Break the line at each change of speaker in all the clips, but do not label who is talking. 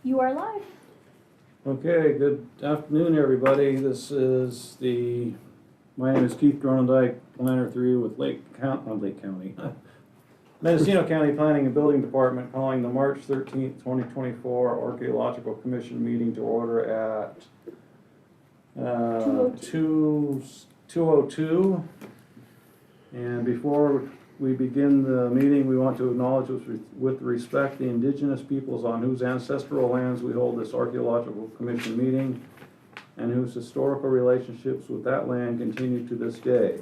You are live.
Okay, good afternoon, everybody. My name is Keith Gronendijk, Planner 3 with Lake County. Mendocino County Planning and Building Department, calling the March 13th, 2024 Archaeological Commission meeting to order at 2:02. And before we begin the meeting, we want to acknowledge with respect the indigenous peoples on whose ancestral lands we hold this Archaeological Commission meeting and whose historical relationships with that land continue to this day.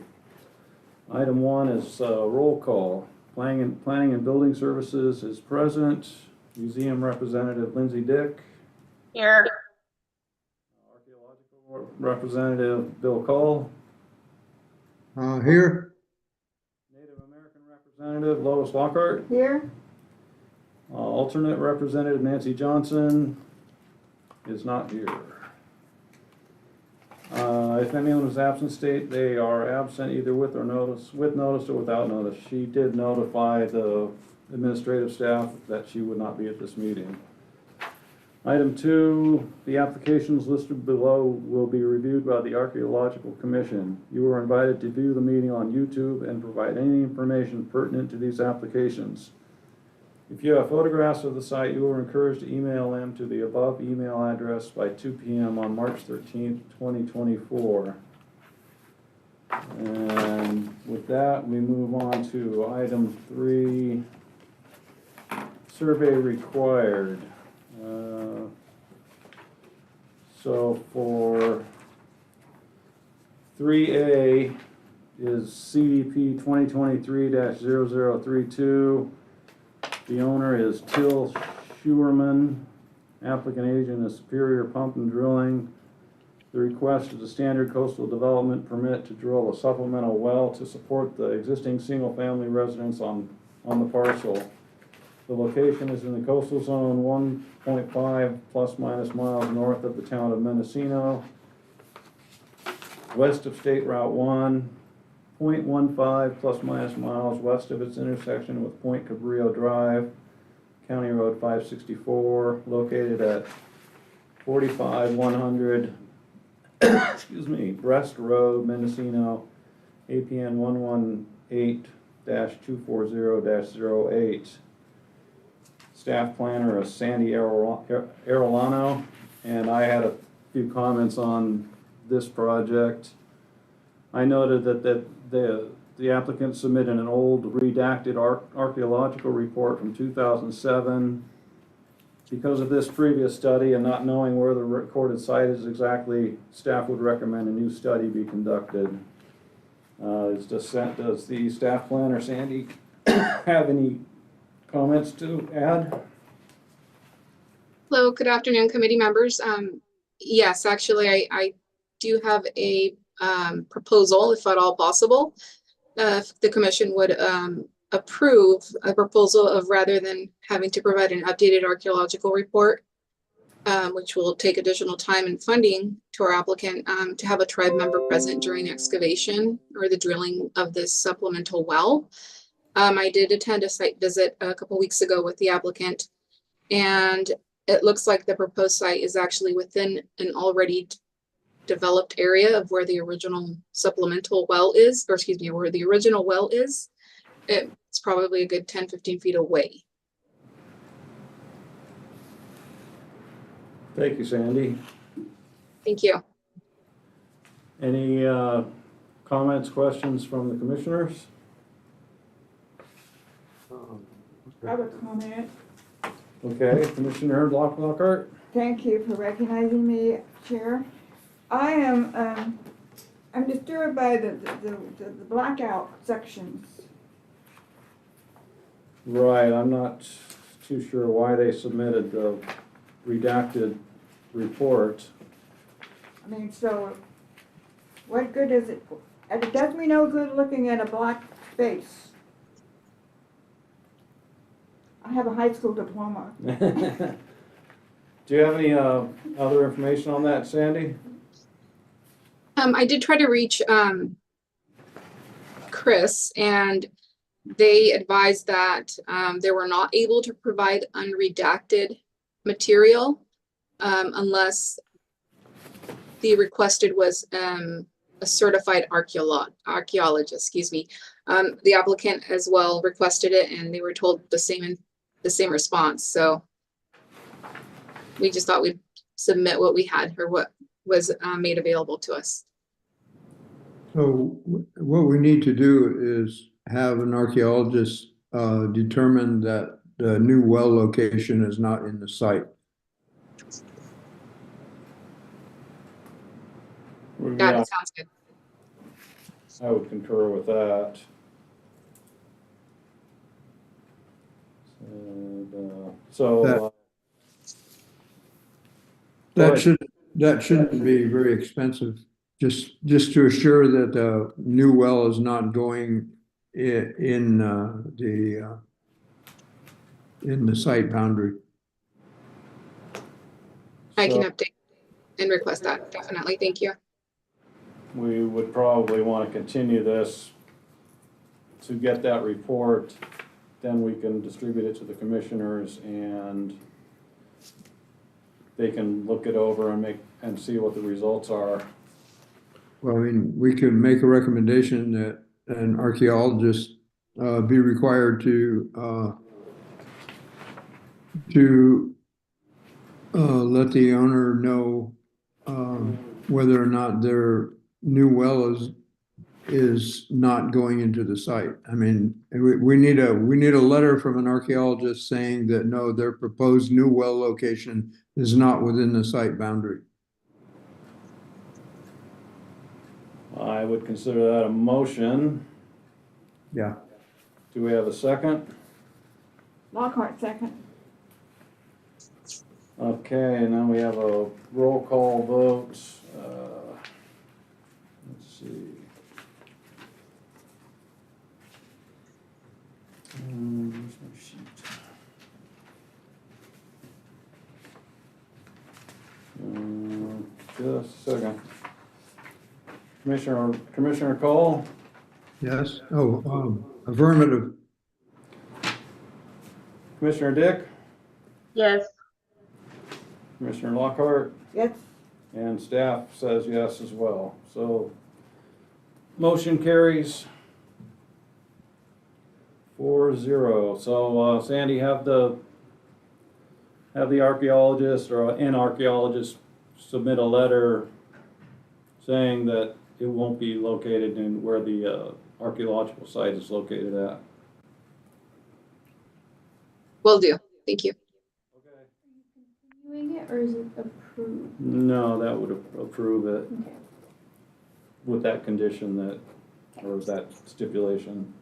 Item 1 is roll call. Planning and Building Services is present. Museum Representative Lindsay Dick.
Here.
Archaeological Representative Bill Cole.
Here.
Native American Representative Lois Lockhart.
Here.
Alternate Representative Nancy Johnson is not here. If anyone is absent, state they are absent either with notice or without notice. She did notify the administrative staff that she would not be at this meeting. Item 2, the applications listed below will be reviewed by the Archaeological Commission. You are invited to view the meeting on YouTube and provide any information pertinent to these applications. If you have photographs of the site, you are encouraged to email them to the above email address by 2 p.m. on March 13th, 2024. And with that, we move on to item 3, survey required. So for 3A is CDP 2023-0032. The owner is Till Schuerman. Applicant agent is Superior Pump and Drilling. The request is a standard coastal development permit to drill a supplemental well to support the existing single-family residence on the parcel. The location is in the coastal zone 1.5 plus minus miles north of the town of Mendocino, west of State Route 1, 0.15 plus minus miles west of its intersection with Point Cabrillo Drive, County Road 564, located at 45100 Brest Road, Mendocino, APN 118-240-08. Staff planner is Sandy Arellano, and I had a few comments on this project. I noted that the applicant submitted an old redacted archaeological report from 2007. Because of this previous study and not knowing where the recorded site is exactly, staff would recommend a new study be conducted. Does the staff planner, Sandy, have any comments to add?
Hello, good afternoon, committee members. Yes, actually, I do have a proposal, if at all possible. If the commission would approve a proposal of, rather than having to provide an updated archaeological report, which will take additional time and funding to our applicant, to have a tribe member present during excavation or the drilling of this supplemental well. I did attend a site visit a couple weeks ago with the applicant, and it looks like the proposed site is actually within an already developed area of where the original supplemental well is, or excuse me, where the original well is. It's probably a good 10-15 feet away.
Thank you, Sandy.
Thank you.
Any comments, questions from the commissioners?
I have a comment.
Okay, Commissioner Lockhart.
Thank you for recognizing me, Chair. I am I'm disturbed by the blackout sections.
Right, I'm not too sure why they submitted the redacted report.
I mean, so what good is it? And it does me no good looking at a black space. I have a high school diploma.
Do you have any other information on that, Sandy?
I did try to reach Chris, and they advised that they were not able to provide unredacted material, unless the requested was a certified archaeologist, excuse me. The applicant as well requested it, and they were told the same response. So we just thought we'd submit what we had, or what was made available to us.
So what we need to do is have an archaeologist determine that the new well location is not in the site.
That
Yeah,
sounds good.
I would concur with that. And, so,
That shouldn't be very expensive, just to assure that the new well is not going in the site boundary.
I can
so
update and request that, definitely, thank you.
we would probably want to continue this to get that report. Then we can distribute it to the commissioners, and they can look it over and see what the results are.
Well, I mean, we could make a recommendation that an archaeologist be required to let the owner know whether or not their new well is not going into the site. I mean, we need a letter from an archaeologist saying that no, their proposed new well location is not within the site boundary.
I would consider that a motion.
Yeah.
Do we have a second?
Lockhart, second.
Okay, now we have a roll call vote. Let's see. Where's my sheet? Just a second. Commissioner Cole?
Yes. Oh, affirmative.
Commissioner Dick?
Yes.
Commissioner Lockhart?
Yes.
And staff says yes as well. So motion carries 4-0. So Sandy, have the archaeologist or an archaeologist submit a letter saying that it won't be located in where the archaeological site is located at.
Will do, thank you.
Okay.
Doing it, or is it approved?
No, that would approve it
Okay.
with that condition that, or that stipulation.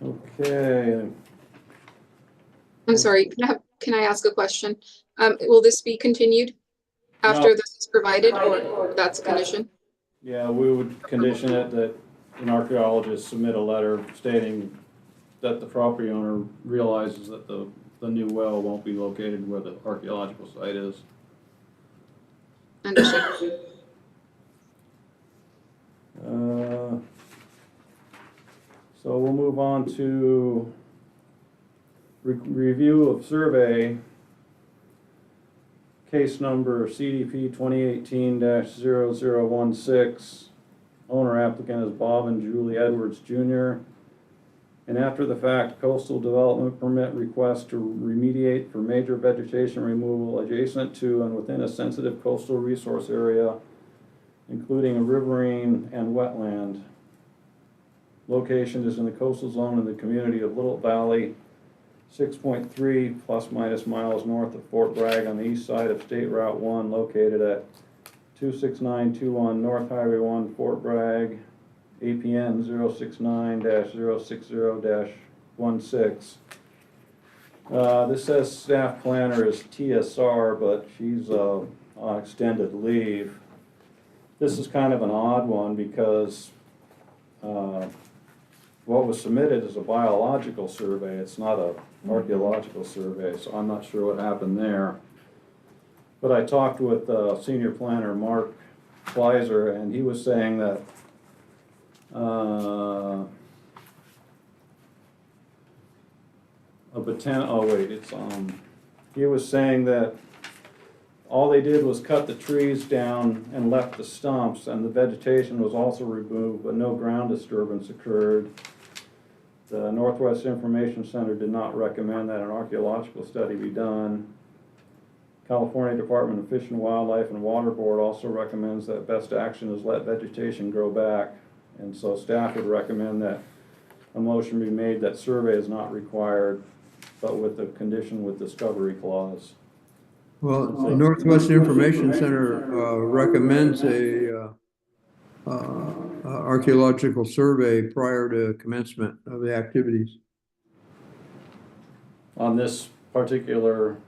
Okay.
I'm sorry, can I ask a question? Will this be continued after
No.
this is provided, or that's a condition?
Yeah, we would condition it that an archaeologist submit a letter stating that the property owner realizes that the new well won't be located where the archaeological site is.
Understood.
So we'll move on to review of survey, case number CDP 2018-0016. Owner applicant is Bob and Julie Edwards Jr. And after the fact, coastal development permit request to remediate for major vegetation removal adjacent to and within a sensitive coastal resource area, including a riverine and wetland. Location is in the coastal zone in the community of Little Valley, 6.3 plus minus miles north of Fort Bragg on the east side of State Route 1, located at 26921 North Highway 1, Fort Bragg, APN 069-060-16. This says staff planner is TSR, but she's on extended leave. This is kind of an odd one because what was submitted is a biological survey. It's not a archaeological survey, so I'm not sure what happened there. But I talked with senior planner Mark Kleiser, and he was saying that oh wait, it's, he was saying that all they did was cut the trees down and left the stumps, and the vegetation was also removed, but no ground disturbance occurred. The Northwest Information Center did not recommend that an archaeological study be done. California Department of Fish and Wildlife and Water Board also recommends that best action is let vegetation grow back. And so staff would recommend that a motion be made that survey is not required, but with the condition with discovery clause.
Well, the Northwest Information Center recommends a archaeological survey prior to commencement of the activities.
On this particular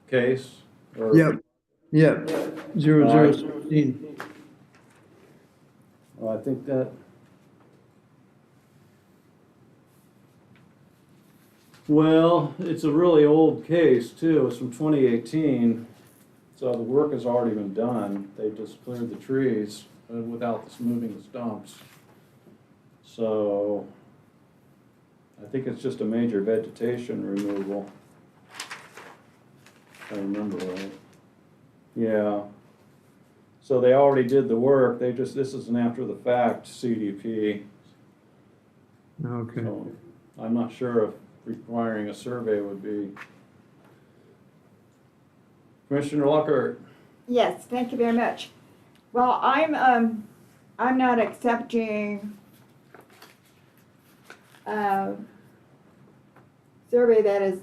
case? Or?
Yep, yep, 0016.
Well, I think that, well, it's a really old case too. It's from 2018. So the work has already been done. They just cleared the trees without this moving the stumps. So I think it's just a major vegetation removal. If I remember right. Yeah. So they already did the work. They just, this is an after the fact CDP.
Okay.
So I'm not sure if requiring a survey would be. Commissioner Lockhart.
Yes, thank you very much. Well, I'm not accepting survey that is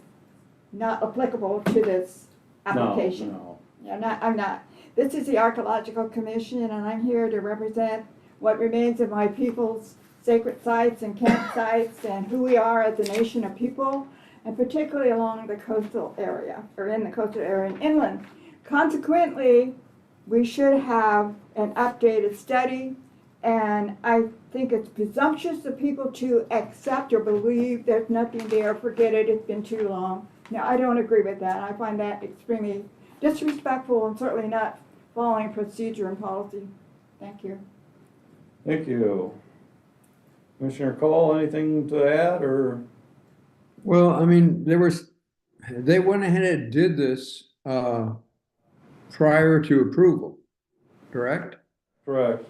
not applicable to this application.
No.
Yeah, I'm not. This is the Archaeological Commission, and I'm here to represent what remains of my people's sacred sites and campsites and who we are as a nation of people, and particularly along the coastal area, or in the coastal area and inland. Consequently, we should have an updated study, and I think it's presumptuous of people to accept or believe there's nothing there, forget it, it's been too long. Now, I don't agree with that. I find that extremely disrespectful and certainly not following procedure and policy. Thank you.
Thank you. Commissioner Cole, anything to add or?
Well, I mean, they went ahead and did this prior to approval, correct?
Correct.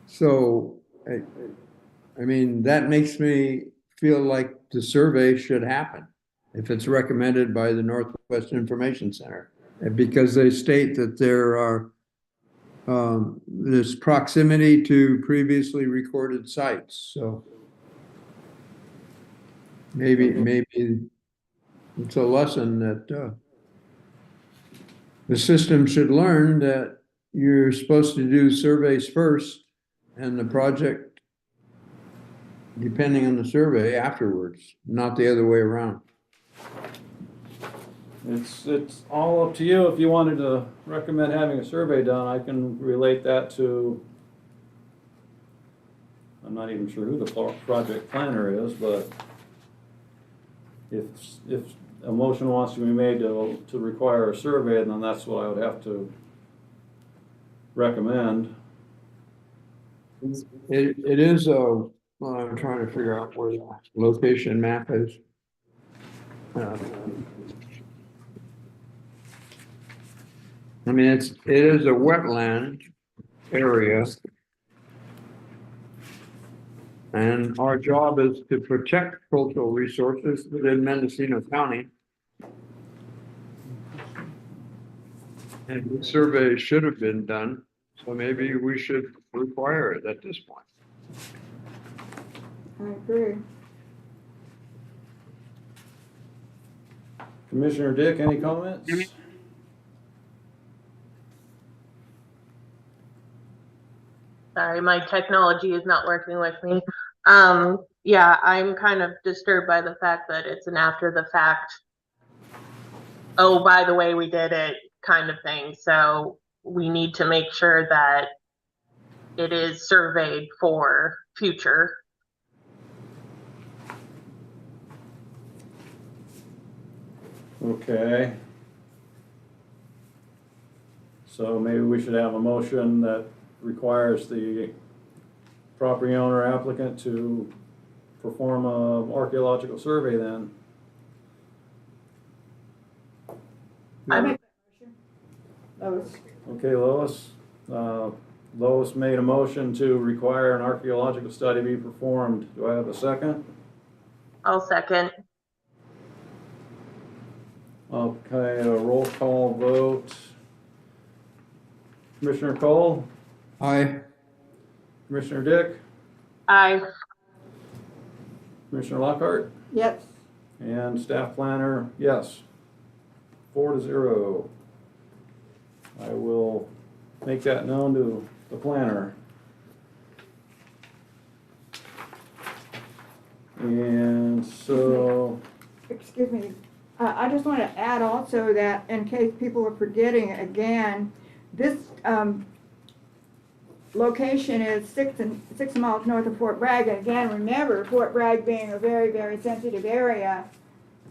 So, I mean, that makes me feel like the survey should happen if it's recommended by the Northwest Information Center. Because they state that there are this proximity to previously recorded sites, so maybe it's a lesson that the system should learn, that you're supposed to do surveys first and the project, depending on the survey, afterwards, not the other way around.
It's all up to you. If you wanted to recommend having a survey done, I can relate that to, I'm not even sure who the project planner is, but if a motion wants to be made to require a survey, then that's what I would have to recommend.
It is well, I'm trying to figure out where the location map is. I mean, it is a wetland area. And our job is to protect cultural resources within Mendocino County. And the survey should have been done, so maybe we should require it at this point.
I agree.
Commissioner Dick, any comments?
Sorry, my technology is not working with me. Yeah, I'm kind of disturbed by the fact that it's an after the fact, oh, by the way, we did it kind of thing. So we need to make sure that it is surveyed for future.
Okay. So maybe we should have a motion that requires the property owner applicant to perform a archaeological survey then.
I make that motion. Lois.
Okay, Lois. Lois made a motion to require an archaeological study be performed. Do I have a second?
I'll second.
Okay, a roll call vote. Commissioner Cole,
Aye.
Commissioner Dick,
Aye.
Commissioner Lockhart,
Yes.
and staff planner, yes. 4-0. I will make that known to the planner. And so,
Excuse me, I just want to add also that in case people are forgetting again, this location is 6 miles north of Fort Bragg. And again, remember, Fort Bragg being a very, very sensitive area,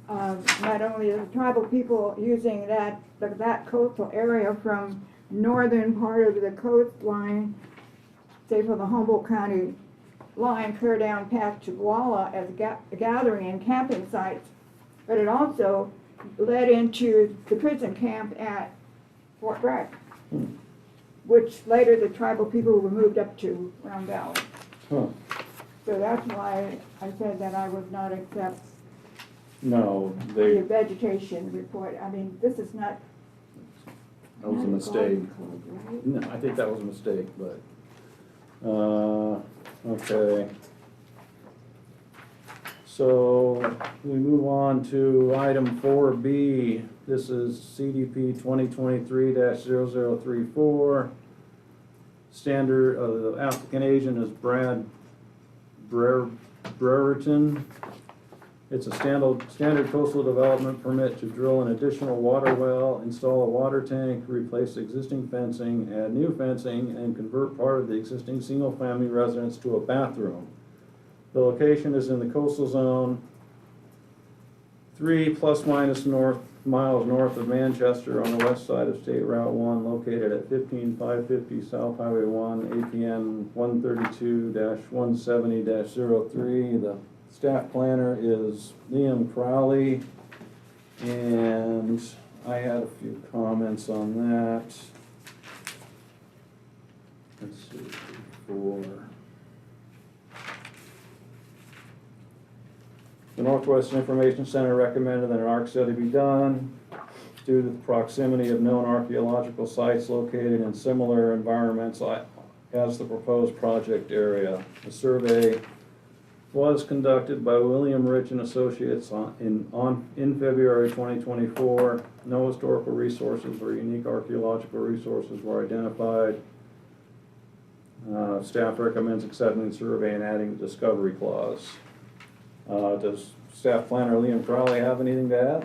not only the tribal people using that coastal area from northern part of the coastline, say for the Humboldt County line, clear down past Chiguala as gathering and camping sites, but it also led into the prison camp at Fort Bragg, which later the tribal people were moved up to Round Valley.
huh,
So that's why I said that I would not accept
no,
the vegetation report. I mean, this is not.
that was a
not
mistake.
garden club, right?
No, I think that was a mistake, but, okay. So we move on to item 4B. This is CDP 2023-0034. Standard, the applicant agent is Brad Brereton. It's a standard coastal development permit to drill an additional water well, install a water tank, replace existing fencing, add new fencing, and convert part of the existing single-family residence to a bathroom. The location is in the coastal zone, 3 ± miles north of Manchester on the west side of State Route 1, located at 15550 South Highway 1, APN 132-170-03. The staff planner is Liam Crowley, and I had a few comments on that. Let's see, the Northwest Information Center recommended that an ARC study be done due to the proximity of known archaeological sites located in similar environments as the proposed project area. The survey was conducted by William Rich and Associates in February 2024. No historical resources or unique archaeological resources were identified. Staff recommends accepting the survey and adding the discovery clause. Does staff planner Liam Crowley have anything to add?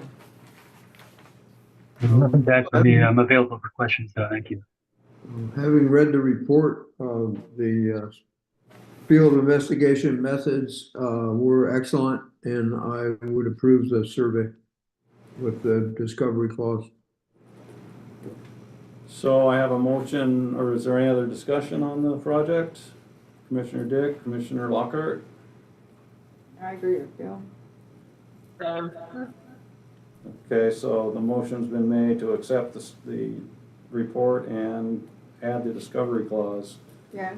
Nothing to add for me. I'm available for questions, thank you.
Having read the report, the field investigation methods were excellent, and I would approve the survey with the discovery clause.
So I have a motion, or is there any other discussion on the project? Commissioner Dick, Commissioner Lockhart?
I agree with Bill.
Same.
Okay, so the motion's been made to accept the report and add the discovery clause.
Yeah.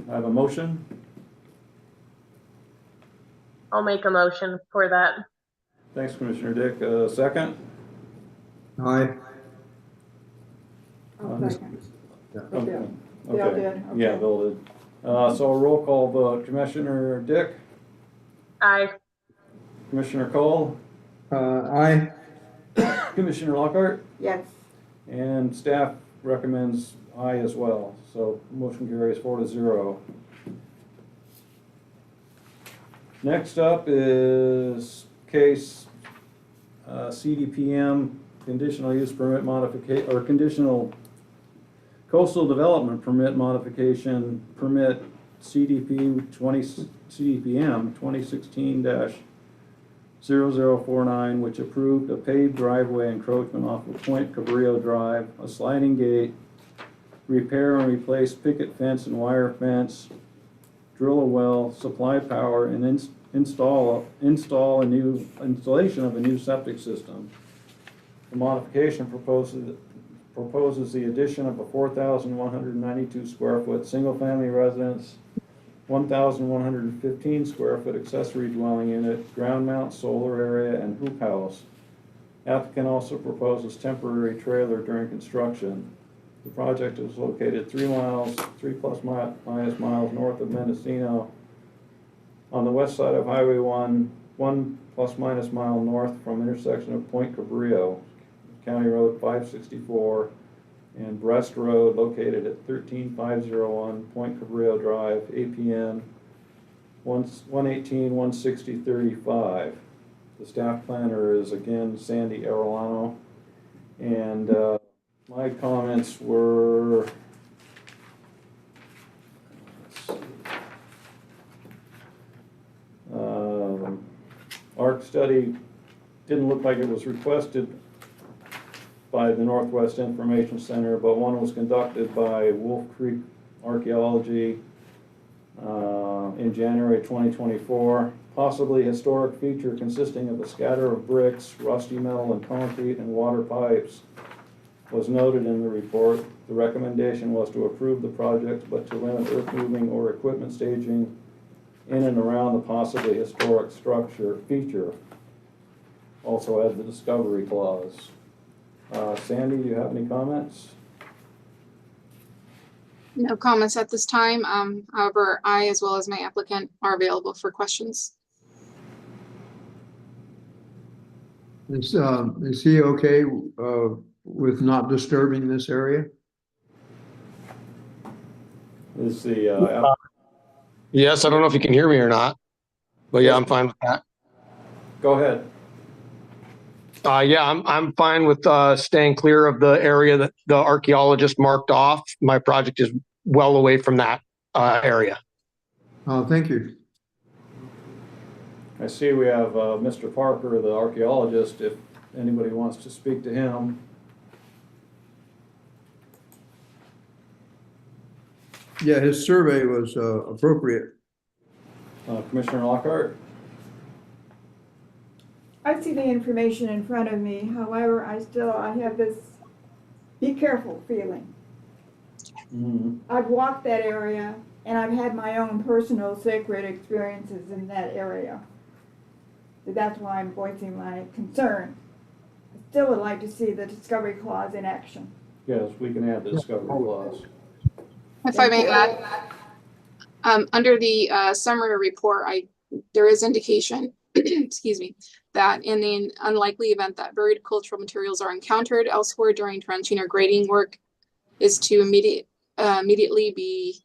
I have a motion.
I'll make a motion for that.
Thanks, Commissioner Dick. Second?
Aye.
I'll second.
Okay.
Bill
Okay.
did,
Yeah,
okay.
Bill did. So a roll call vote. Commissioner Dick,
Aye.
Commissioner Cole,
Aye.
Commissioner Lockhart,
Yes.
and staff recommends aye as well. So motion carries 4-0. Next up is case CDPM conditional use permit modification, or conditional coastal development permit modification permit CDPM 2016-0049, which approved a paved driveway encroachment off of Point Cabrillo Drive, a sliding gate, repair and replace picket fence and wire fence, drill a well, supply power, and installation of a new septic system. The modification proposes the addition of a 4,192 square foot single-family residence, 1,115 square foot accessory dwelling unit, ground mount solar area, and hoop house. Applicant also proposes temporary trailer during construction. The project is located 3 miles, 3± miles north of Mendocino, on the west side of Highway 1± mile north from intersection of Point Cabrillo, County Road 564, and Brest Road, located at 13501 Point Cabrillo Drive, APN 118-160-35. The staff planner is again Sandy Arellano, and my comments were, ARC study didn't look like it was requested by the Northwest Information Center, but one was conducted by Wolf Creek Archaeology in January 2024. Possibly historic feature consisting of a scatter of bricks, rusty metal and concrete, and water pipes was noted in the report. The recommendation was to approve the project, but to limit earth moving or equipment staging in and around the possibly historic structure feature. Also add the discovery clause. Sandy, do you have any comments?
No comments at this time. However, I, as well as my applicant, are available for questions.
Is he okay with not disturbing this area?
Is the
Yes, I don't know if you can hear me or not, but yeah, I'm fine with that.
go ahead.
Yeah, I'm fine with staying clear of the area that the archaeologist marked off. My project is well away from that area.
Thank you.
I see we have Mr. Parker, the archaeologist, if anybody wants to speak to him.
Yeah, his survey was appropriate.
Commissioner Lockhart?
I see the information in front of me, however, I have this be careful feeling.
Mm-hmm.
I've walked that area and I've had my own personal sacred experiences in that area. So that's why I'm voicing my concern. I still would like to see the discovery clause in action.
Yes, we can add the discovery clause.
If I may add, under the summary report, there is indication, excuse me, that in the unlikely event that buried cultural materials are encountered elsewhere during trenching or grading work, is to immediately be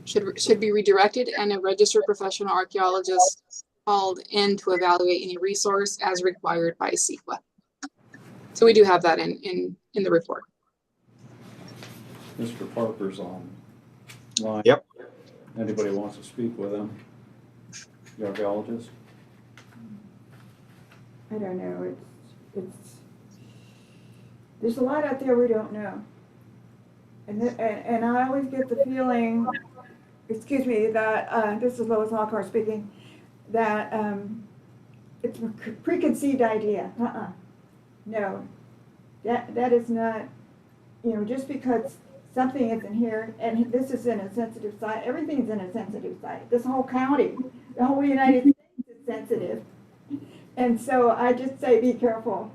should be redirected, and a registered professional archaeologist called in to evaluate any resource as required by CEQA. So we do have that in the report.
Mr. Parker's on line.
Yep.
Anybody wants to speak with him? The archaeologist?
I don't know, there's a lot out there we don't know. And I always get the feeling, excuse me, that, this is Lois Lockhart speaking, that it's a preconceived idea. No, that is not, just because something isn't here, and this is in a sensitive site, everything's in a sensitive site. This whole county, the whole United States is sensitive. And so I just say be careful.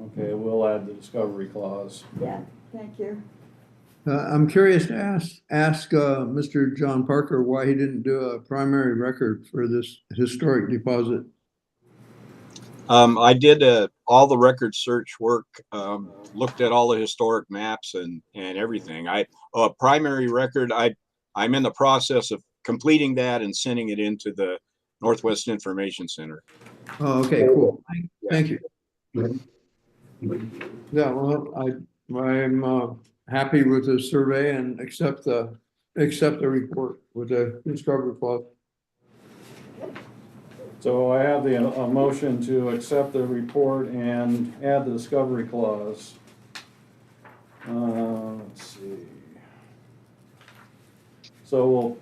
Okay, we'll add the discovery clause.
Yeah, thank you.
I'm curious to ask Mr. John Parker why he didn't do a primary record for this historic deposit.
I did all the record search work, looked at all the historic maps and everything. Primary record, I'm in the process of completing that and sending it into the Northwest Information Center.
Oh, okay, cool. Thank you. Yeah, well, I'm happy with the survey and accept the report with the discovery clause.
So I have a motion to accept the report and add the discovery clause. Let's see. So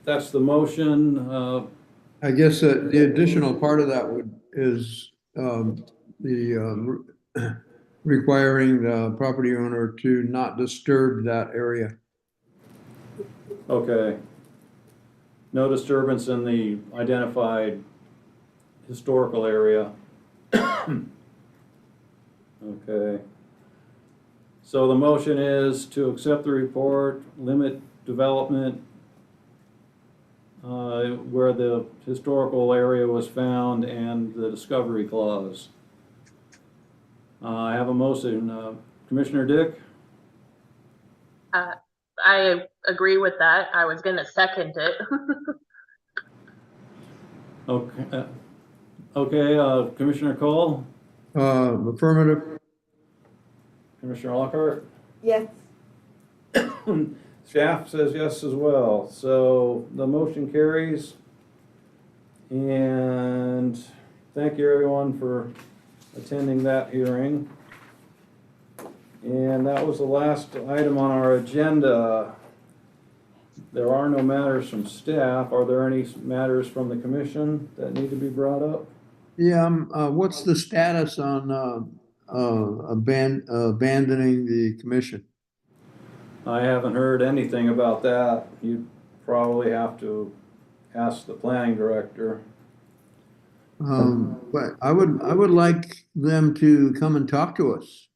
that's the motion.
I guess the additional part of that is requiring the property owner to not disturb that area.
Okay. No disturbance in the identified historical area. Okay. So the motion is to accept the report, limit development where the historical area was found, and the discovery clause. I have a motion. Commissioner Dick?
I agree with that. I was gonna second it.
Okay. Okay, Commissioner Cole?
Affirmative.
Commissioner Lockhart?
Yes,
Staff says yes as well, so the motion carries. And thank you everyone for attending that hearing. And that was the last item on our agenda. There are no matters from staff. Are there any matters from the commission that need to be brought up?
Yeah, what's the status on abandoning the commission?
I haven't heard anything about that. You'd probably have to ask the planning director.
But I would like them to come and talk to us.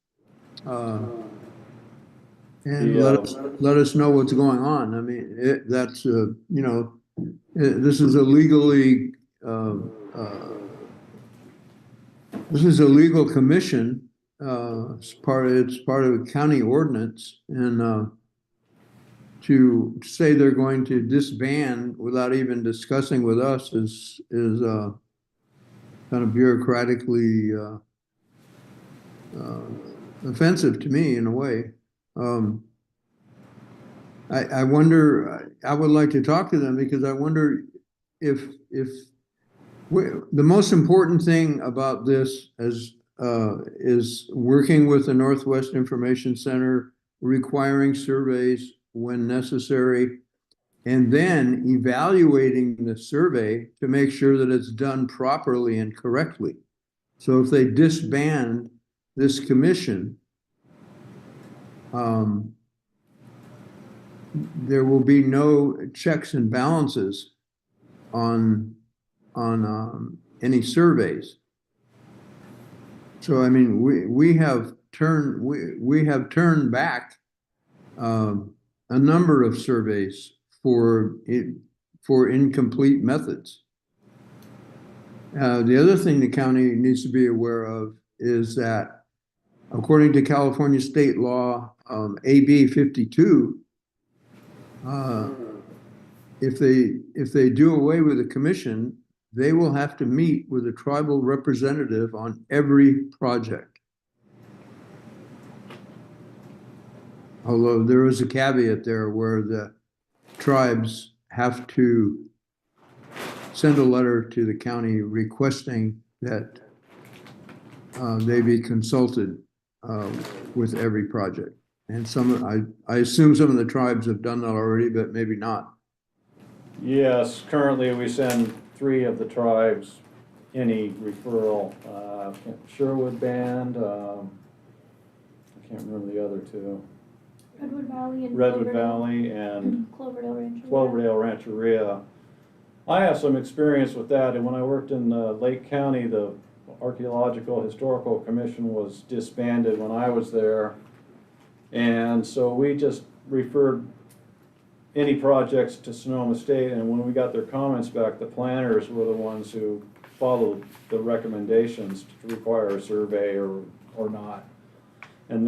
And let us know what's going on. I mean, that's you know, this is a legally this is a legal commission. It's part of a county ordinance, and to say they're going to disband without even discussing with us is kind of bureaucratically offensive to me in a way. I wonder, I would like to talk to them because I wonder if the most important thing about this is working with the Northwest Information Center, requiring surveys when necessary, and then evaluating the survey to make sure that it's done properly and correctly. So if they disband this commission, there will be no checks and balances on any surveys. So I mean, we have turned back a number of surveys for incomplete methods. The other thing the county needs to be aware of is that according to California state law, AB 52, if they do away with the commission, they will have to meet with a tribal representative on every project. Although there is a caveat there where the tribes have to send a letter to the county requesting that they be consulted with every project. And I assume some of the tribes have done that already, but maybe not.
Yes, currently we send 3 of the tribes any referral. Sherwood Band, I can't remember the other 2.
Redwood Valley and
Redwood
Cloverdale.
Valley and
Cloverdale Rancheria.
Cloverdale Rancheria. I have some experience with that, and when I worked in Lake County, the Archaeological Historical Commission was disbanded when I was there. And so we just referred any projects to Sonoma State, and when we got their comments back, the planners were the ones who followed the recommendations to require a survey or not. And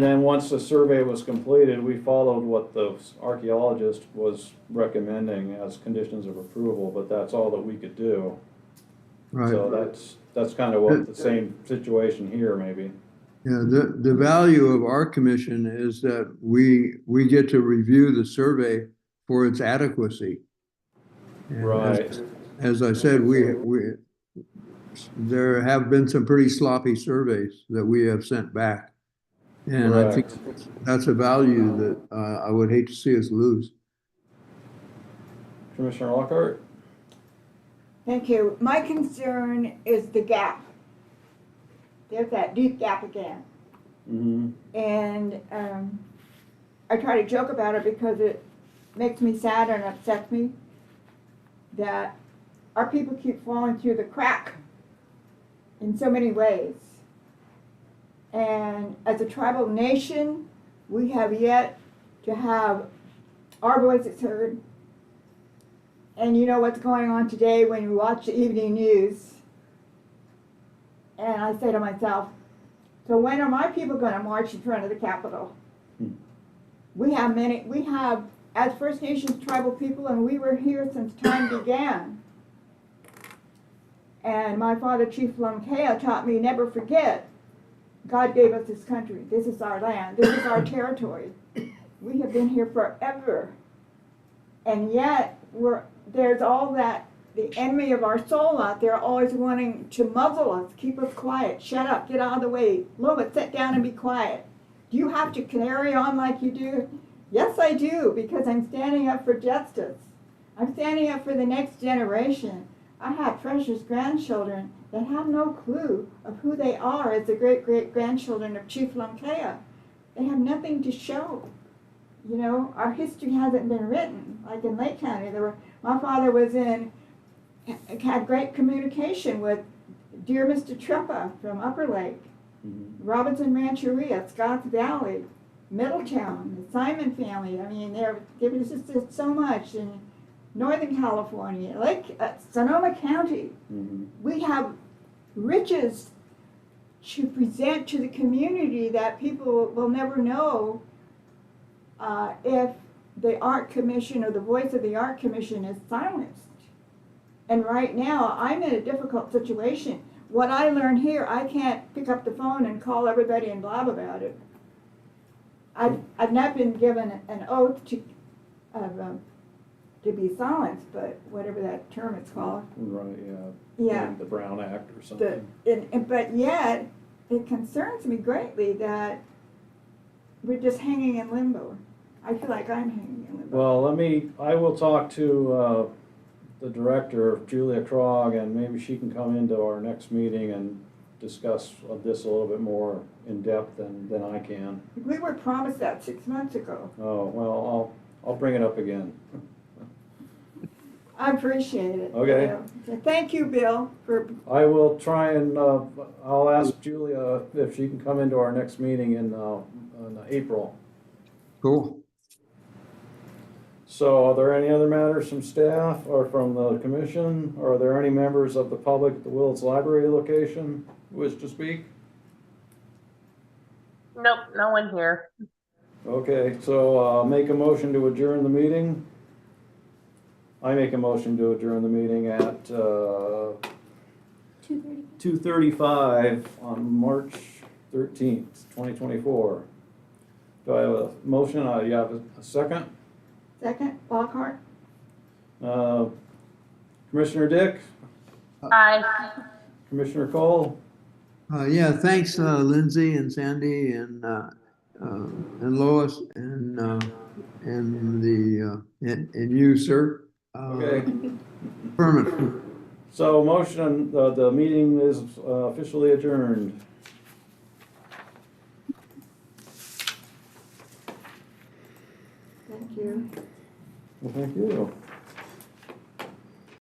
then once the survey was completed, we followed what the archaeologist was recommending as conditions of approval, but that's all that we could do.
Right.
So that's kind of what the same situation here maybe.
Yeah, the value of our commission is that we get to review the survey for its adequacy. And
Right.
As I said, there have been some pretty sloppy surveys that we have sent back. And I think that's a value that I would hate to see us lose.
Commissioner Lockhart?
Thank you. My concern is the gap. There's that deep gap again.
Mm-hmm.
And I try to joke about it because it makes me sad and upsets me that our people keep falling through the crack in so many ways. And as a tribal nation, we have yet to have our voices heard. And you know what's going on today when you watch the evening news. And I say to myself, so when are my people going to march in front of the Capitol? We have, as First Nations tribal people, and we were here since time began. And my father, Chief Lumkea, taught me never forget, God gave us this country. This is our land. This is our territory. We have been here forever. And yet, there's all that, the enemy of our soul out there always wanting to muzzle us, keep us quiet, shut up, get out of the way. Lois, sit down and be quiet. Do you have to carry on like you do? Yes, I do, because I'm standing up for justice. I'm standing up for the next generation. I have precious grandchildren that have no clue of who they are as the great-great-grandchildren of Chief Lumkea. They have nothing to show. You know, our history hasn't been written. Like in Lake County, my father had great communication with dear Mr. Treppa from Upper Lake, Robinson Rancheria, Scotts Valley, Middletown, the Simon family. I mean, there was just so much in Northern California, Sonoma County. We have riches to present to the community that people will never know if the Art Commission or the voice of the Art Commission is silenced. And right now, I'm in a difficult situation. What I learn here, I can't pick up the phone and call everybody and blab about it. I've not been given an oath to be silenced, but whatever that term is called.
Right,
Yeah.
The Brown Act or something.
But yet, it concerns me greatly that we're just hanging in limbo. I feel like I'm hanging in limbo.
Well, I will talk to the director, Julia Krog, and maybe she can come into our next meeting and discuss this a little bit more in depth than I can.
We were promised that 6 months ago.
Oh, well, I'll bring it up again.
I appreciate it.
Okay.
So thank you, Bill, for,
I will try and, I'll ask Julia if she can come into our next meeting in April.
Cool.
So are there any other matters from staff or from the commission? Or are there any members of the public at the Wills Library location who wish to speak?
Nope, no one here.
Okay, so make a motion to adjourn the meeting. I make a motion to adjourn the meeting at 2:35 on March 13th, 2024. Do I have a motion? You have a second?
second, Lockhart?
Commissioner Dick?
Aye.
Commissioner Cole?
Yeah, thanks, Lindsay and Sandy and Lois and you, sir.
Okay.
Affirmative.
So motion, the meeting is officially adjourned.
Thank you.
Well, thank you.